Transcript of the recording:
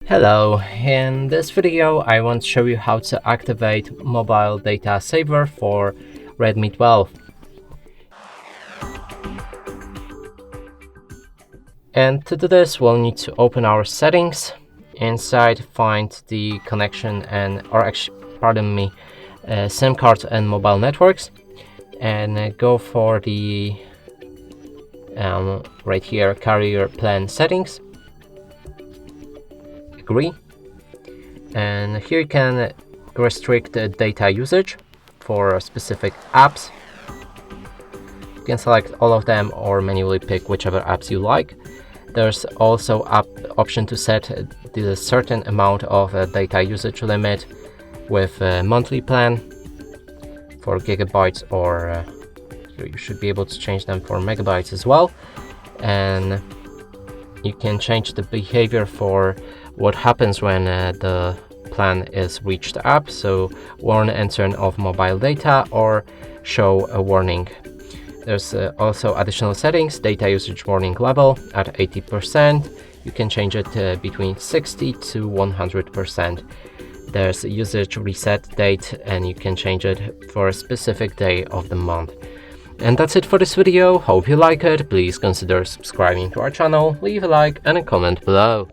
Hello, in this video I want to show you how to activate mobile data saver for Redmi 12. And to do this we'll need to open our settings. Inside find the connection SIM card and mobile networks, and go for the right here carrier plan settings. Agree, and here you can restrict the data usage for specific apps. You can select all of them or manually pick whichever apps you like. There's also option to set the certain amount of data usage limit with a monthly plan for gigabytes, or you should be able to change them for megabytes as well. And you can change the behavior for what happens when the plan is reached app, so warn and turn off mobile data or show a warning. There's also additional settings, data usage warning level at 80%. You can change it between 60 to 100%. There's a usage reset date, and you can change it for a specific day of the month. And that's it for this video. Hope you like it. Please consider subscribing to our channel, leave a like and a comment below.